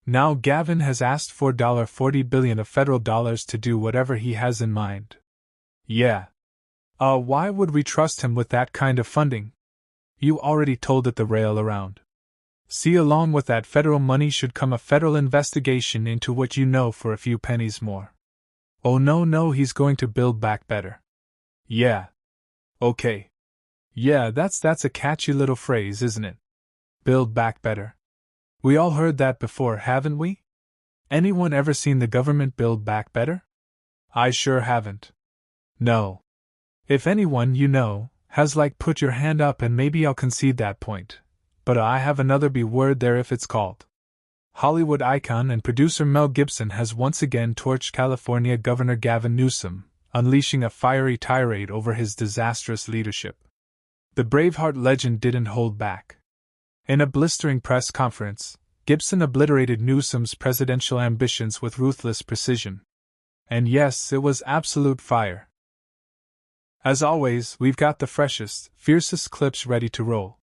Now Gavin has asked for $40 billion of federal dollars to do whatever he has in mind. Yeah. Why would we trust him with that kind of funding? You already told it the rail around. See, along with that federal money should come a federal investigation into what you know for a few pennies more. Oh no, he's going to build back better. Yeah. Okay. Yeah, that's a catchy little phrase, isn't it? Build back better. We all heard that before, haven't we? Anyone ever seen the government build back better? I sure haven't. No. If anyone you know has, put your hand up and maybe I'll concede that point. But I have another B word there if it's called. Hollywood icon and producer Mel Gibson has once again torched California Governor Gavin Newsom, unleashing a fiery tirade over his disastrous leadership. The Braveheart legend didn't hold back. In a blistering press conference, Gibson obliterated Newsom's presidential ambitions with ruthless precision. And yes, it was absolute fire. As always, we've got the freshest, fiercest clips ready to roll.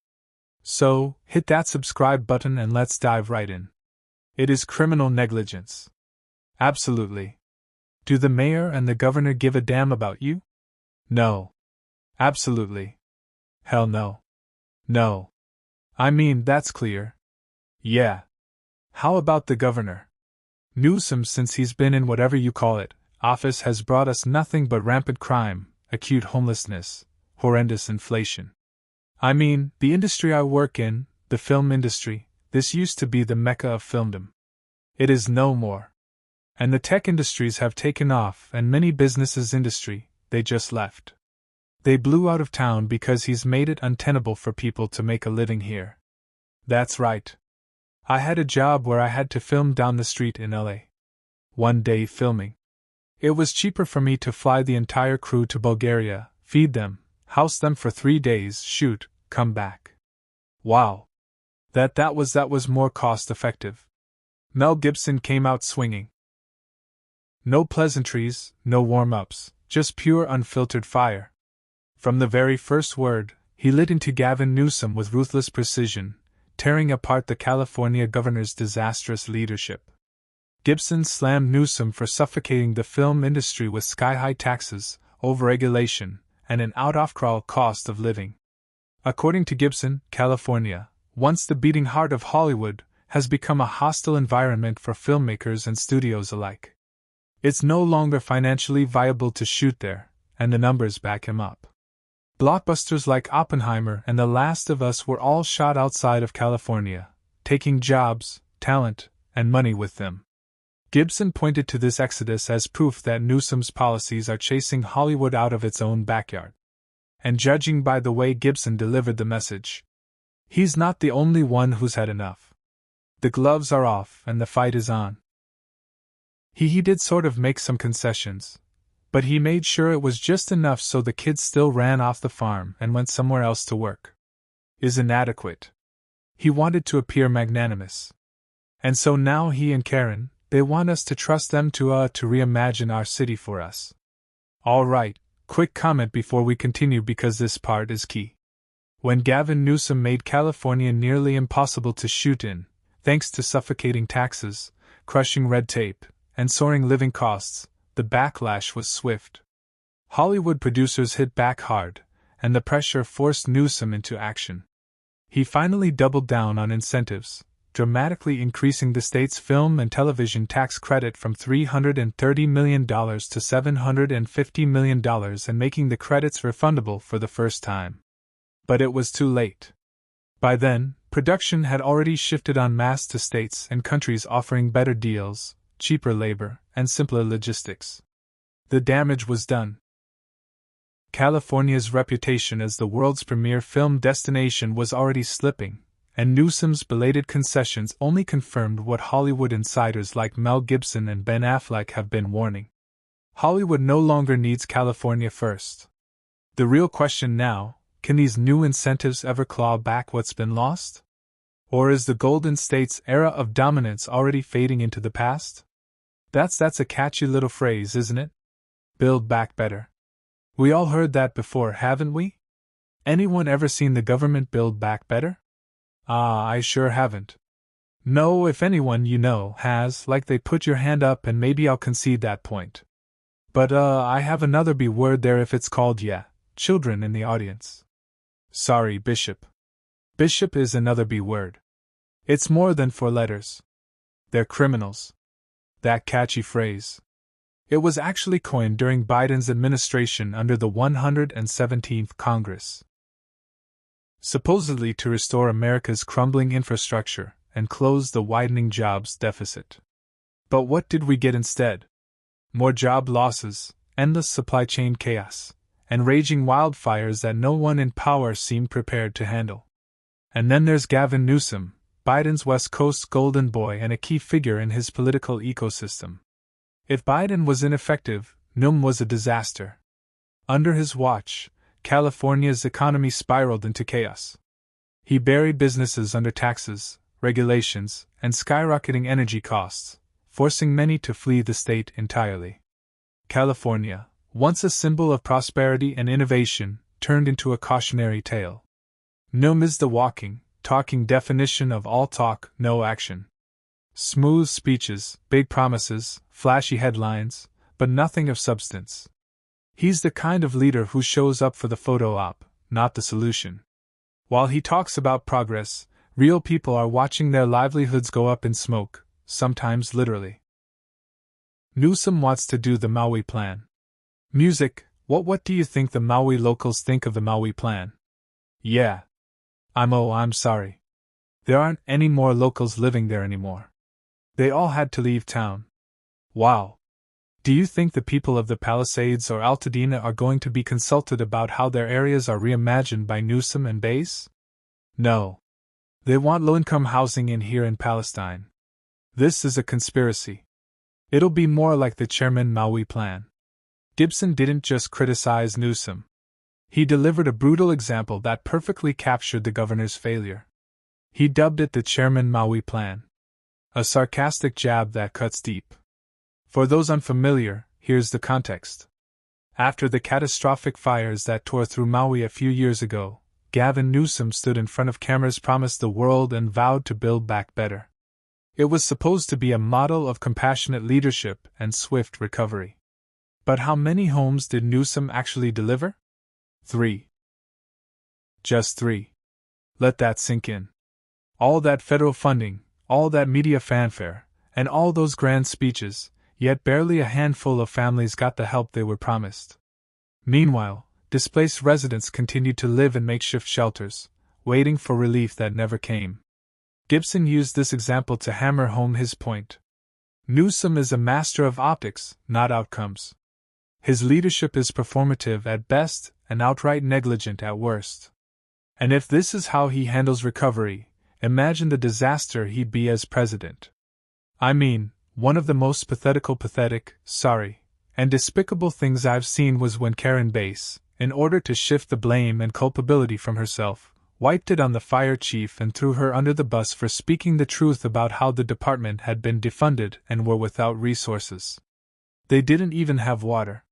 So, hit that subscribe button and let's dive right in. It is criminal negligence. Absolutely. Do the mayor and the governor give a damn about you? No. Absolutely. Hell no. No. I mean, that's clear. Yeah. How about the governor? Newsom, since he's been in whatever you call it, office, has brought us nothing but rampant crime, acute homelessness, horrendous inflation. I mean, the industry I work in, the film industry, this used to be the mecca of filmdom. It is no more. And the tech industries have taken off, and many businesses industry, they just left. They blew out of town because he's made it untenable for people to make a living here. That's right. I had a job where I had to film down the street in LA. One day filming. It was cheaper for me to fly the entire crew to Bulgaria, feed them, house them for 3 days, shoot, come back. Wow. That was more cost effective. Mel Gibson came out swinging. No pleasantries, no warm-ups, just pure unfiltered fire. From the very first word, he lit into Gavin Newsom with ruthless precision, tearing apart the California governor's disastrous leadership. Gibson slammed Newsom for suffocating the film industry with sky-high taxes, overregulation, and an out-of-control cost of living. According to Gibson, California, once the beating heart of Hollywood, has become a hostile environment for filmmakers and studios alike. It's no longer financially viable to shoot there, and the numbers back him up. Blockbusters like Oppenheimer and The Last of Us were all shot outside of California, taking jobs, talent, and money with them. Gibson pointed to this exodus as proof that Newsom's policies are chasing Hollywood out of its own backyard. And judging by the way Gibson delivered the message, he's not the only one who's had enough. The gloves are off and the fight is on. He did sort of make some concessions, but he made sure it was just enough so the kids still ran off the farm and went somewhere else to work. Is inadequate. He wanted to appear magnanimous. And so now he and Karen, they want us to trust them to reimagine our city for us. All right, quick comment before we continue because this part is key. When Gavin Newsom made California nearly impossible to shoot in, thanks to suffocating taxes, crushing red tape, and soaring living costs, the backlash was swift. Hollywood producers hit back hard, and the pressure forced Newsom into action. He finally doubled down on incentives, dramatically increasing the state's film and television tax credit from $330 million to $750 million and making the credits refundable for the first time. But it was too late. By then, production had already shifted en masse to states and countries offering better deals, cheaper labor, and simpler logistics. The damage was done. California's reputation as the world's premier film destination was already slipping, and Newsom's belated concessions only confirmed what Hollywood insiders like Mel Gibson and Ben Affleck have been warning. Hollywood no longer needs California first. The real question now, can these new incentives ever claw back what's been lost? Or is the Golden State's era of dominance already fading into the past? That's a catchy little phrase, isn't it? Build back better. We all heard that before, haven't we? Anyone ever seen the government build back better? I sure haven't. No, if anyone you know has, like they put your hand up and maybe I'll concede that point. But I have another B word there if it's called children in the audience. Sorry, Bishop. Bishop is another B word. It's more than 4 letters. They're criminals. That catchy phrase. It was actually coined during Biden's administration under the 117th Congress. Supposedly to restore America's crumbling infrastructure and close the widening jobs deficit. But what did we get instead? More job losses, endless supply chain chaos, and raging wildfires that no one in power seemed prepared to handle. And then there's Gavin Newsom, Biden's West Coast golden boy and a key figure in his political ecosystem. If Biden was ineffective, Newsom was a disaster. Under his watch, California's economy spiraled into chaos. He buried businesses under taxes, regulations, and skyrocketing energy costs, forcing many to flee the state entirely. California, once a symbol of prosperity and innovation, turned into a cautionary tale. Newsom is the walking, talking definition of all talk, no action. Smooth speeches, big promises, flashy headlines, but nothing of substance. He's the kind of leader who shows up for the photo op, not the solution. While he talks about progress, real people are watching their livelihoods go up in smoke, sometimes literally. Newsom wants to do the Maui Plan. Music, what do you think the Maui locals think of the Maui Plan? Yeah. I'm sorry. There aren't any more locals living there anymore. They all had to leave town. Wow. Do you think the people of the Palisades or Altadena are going to be consulted about how their areas are reimagined by Newsom and Bass? No. They want low-income housing here in Palestine. This is a conspiracy. It'll be more like the Chairman Maui Plan. Gibson didn't just criticize Newsom. He delivered a brutal example that perfectly captured the governor's failure. He dubbed it the Chairman Maui Plan. A sarcastic jab that cuts deep. For those unfamiliar, here's the context. After the catastrophic fires that tore through Maui a few years ago, Gavin Newsom stood in front of cameras, promised the world, and vowed to build back better. It was supposed to be a model of compassionate leadership and swift recovery. But how many homes did Newsom actually deliver? 3. Just 3. Let that sink in. All that federal funding, all that media fanfare, and all those grand speeches, yet barely a handful of families got the help they were promised. Meanwhile, displaced residents continued to live in makeshift shelters, waiting for relief that never came. Gibson used this example to hammer home his point. Newsom is a master of optics, not outcomes. His leadership is performative at best and outright negligent at worst. And if this is how he handles recovery, imagine the disaster he'd be as president. I mean, one of the most pathetic, and despicable things I've seen was when Karen Bass, in order to shift the blame and culpability from herself, wiped it on the fire chief and threw her under the bus for speaking the truth about how the department had been defunded and were without resources. They didn't even have water.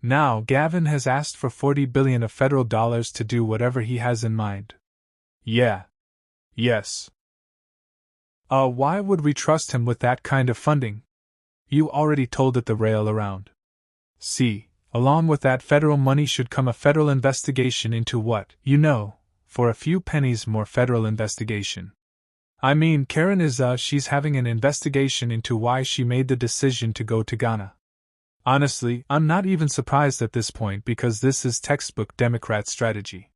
Now Gavin has asked for $40 billion of federal dollars to do whatever he has in mind. Yeah. Yes. Why would we trust him with that kind of funding? You already told it the rail around. See, along with that federal money should come a federal investigation into what, for a few pennies more federal investigation. I mean, Karen she's having an investigation into why she made the decision to go to Ghana. Honestly, I'm not even surprised at this point because this is textbook Democrat strategy.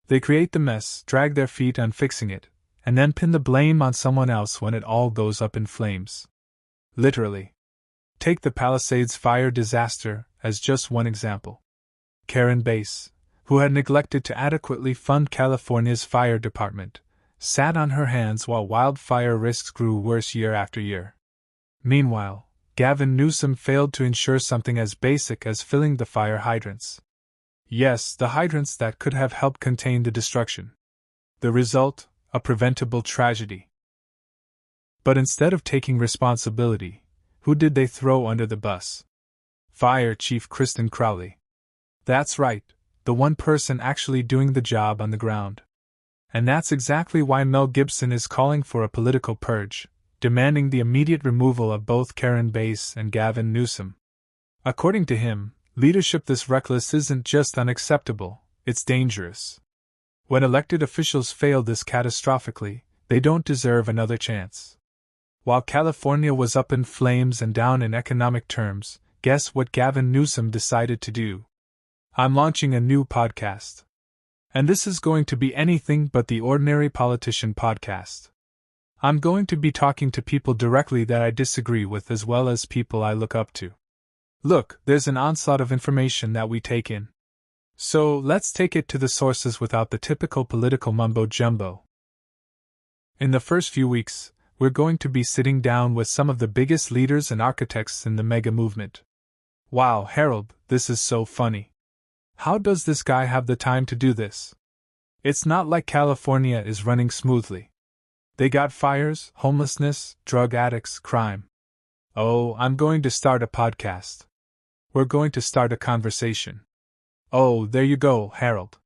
They create the mess, drag their feet on fixing it, and then pin the blame on someone else when it all goes up in flames. Literally. Take the Palisades fire disaster as just one example. Karen Bass, who had neglected to adequately fund California's fire department, sat on her hands while wildfire risks grew worse year after year. Meanwhile, Gavin Newsom failed to ensure something as basic as filling the fire hydrants. Yes, the hydrants that could have helped contain the destruction. The result? A preventable tragedy. But instead of taking responsibility, who did they throw under the bus? Fire Chief Kristen Crowley. That's right, the one person actually doing the job on the ground. And that's exactly why Mel Gibson is calling for a political purge, demanding the immediate removal of both Karen Bass and Gavin Newsom. According to him, leadership this reckless isn't just unacceptable, it's dangerous. When elected officials fail this catastrophically, they don't deserve another chance. While California was up in flames and down in economic terms, guess what Gavin Newsom decided to do? I'm launching a new podcast. And this is going to be anything but the ordinary politician podcast. I'm going to be talking to people directly that I disagree with as well as people I look up to. Look, there's an onslaught of information that we take in. So let's take it to the sources without the typical political mumbo-jumbo. In the first few weeks, we're going to be sitting down with some of the biggest leaders and architects in the mega movement. Wow, Harold, this is so funny. How does this guy have the time to do this? It's not like California is running smoothly. They got fires, homelessness, drug addicts, crime. Oh, I'm going to start a podcast. We're going to start a conversation. Oh, there you go, Harold.